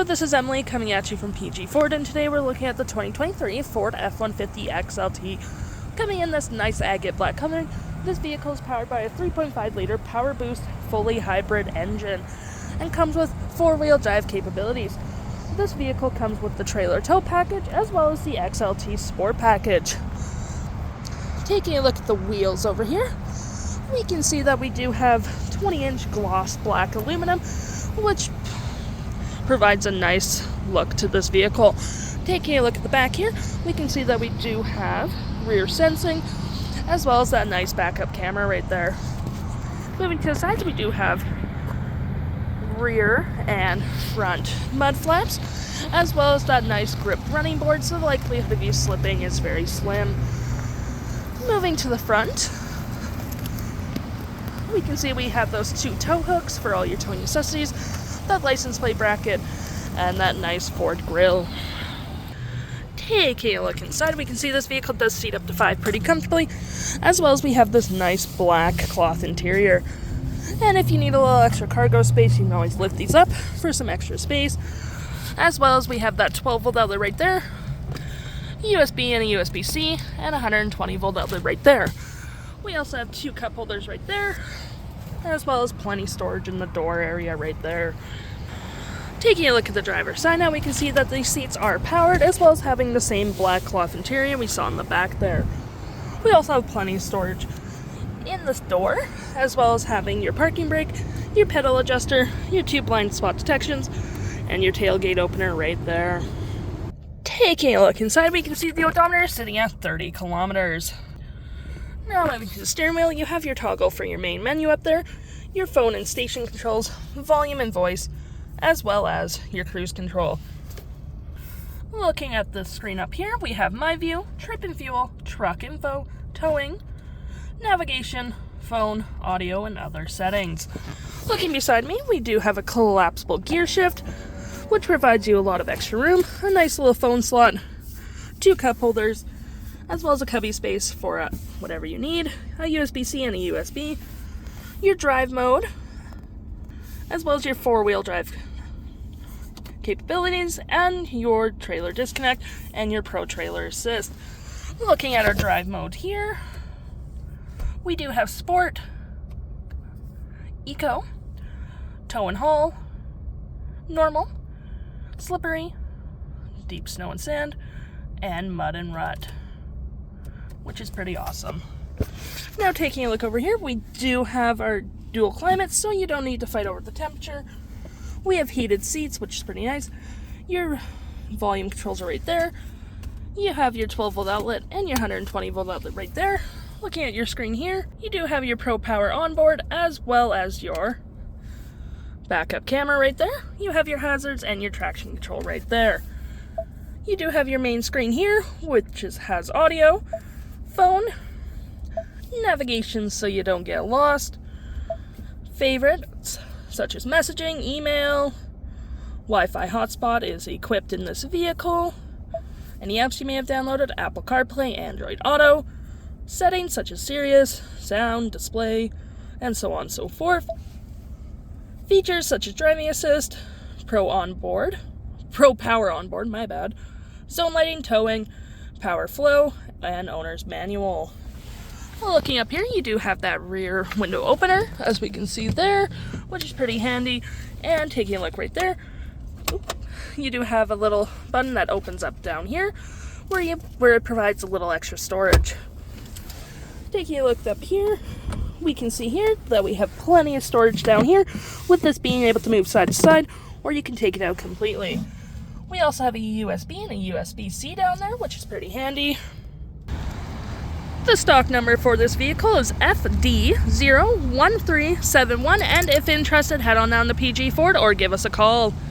Hello, this is Emily coming at you from PG Ford, and today we're looking at the 2023 Ford F-150 XLT. Coming in this nice agate black color, this vehicle is powered by a 3.5-liter Power Boost fully hybrid engine and comes with 4-wheel drive capabilities. This vehicle comes with the trailer tow package as well as the XLT Sport package. Taking a look at the wheels over here, we can see that we do have 20-inch gloss black aluminum, which provides a nice look to this vehicle. Taking a look at the back here, we can see that we do have rear sensing as well as that nice backup camera right there. Moving to the sides, we do have rear and front mud flaps as well as that nice grip running board, so the likelihood of you slipping is very slim. Moving to the front, we can see we have those 2 tow hooks for all your towing necessities, that license plate bracket, and that nice Ford grille. Taking a look inside, we can see this vehicle does seat up to 5 pretty comfortably, as well as we have this nice black cloth interior. And if you need a little extra cargo space, you can always lift these up for some extra space, as well as we have that 12-volt outlet right there, USB and a USB-C, and a 120-volt outlet right there. We also have 2 cup holders right there, as well as plenty storage in the door area right there. Taking a look at the driver's side now, we can see that these seats are powered, as well as having the same black cloth interior we saw in the back there. We also have plenty of storage in this door, as well as having your parking brake, your pedal adjuster, your 2 blind spot detections, and your tailgate opener right there. Taking a look inside, we can see the odometer sitting at 30 kilometers. Now moving to the steering wheel, you have your toggle for your main menu up there, your phone and station controls, volume and voice, as well as your cruise control. Looking at the screen up here, we have My View, Trip and Fuel, Truck Info, Towing, Navigation, Phone, Audio, and other settings. Looking beside me, we do have a collapsible gear shift, which provides you a lot of extra room, a nice little phone slot, 2 cup holders, as well as a cubby space for whatever you need, a USB-C and a USB, your drive mode, as well as your 4-wheel drive capabilities, and your trailer disconnect, and your Pro Trailer Assist. Looking at our drive mode here, we do have Sport, Eco, Tow and Haul, Normal, Slippery, Deep Snow and Sand, and Mud and Rut, which is pretty awesome. Now taking a look over here, we do have our dual climate, so you don't need to fight over the temperature. We have heated seats, which is pretty nice. Your volume controls are right there. You have your 12-volt outlet and your 120-volt outlet right there. Looking at your screen here, you do have your Pro Power onboard as well as your backup camera right there. You have your hazards and your traction control right there. You do have your main screen here, which has audio, phone, navigation so you don't get lost, favorites such as messaging, email, Wi-Fi hotspot is equipped in this vehicle, any apps you may have downloaded, Apple CarPlay, Android Auto, settings such as Sirius, sound, display, and so on and so forth, features such as driving assist, Pro Power onboard, my bad, zone lighting, towing, power flow, and owner's manual. Looking up here, you do have that rear window opener, as we can see there, which is pretty handy. And taking a look right there, you do have a little button that opens up down here, where it provides a little extra storage. Taking a look up here, we can see here that we have plenty of storage down here, with this being able to move side to side, or you can take it out completely. We also have a USB and a USB-C down there, which is pretty handy. The stock number for this vehicle is FD01371, and if interested, head on down to PG Ford or give us a call.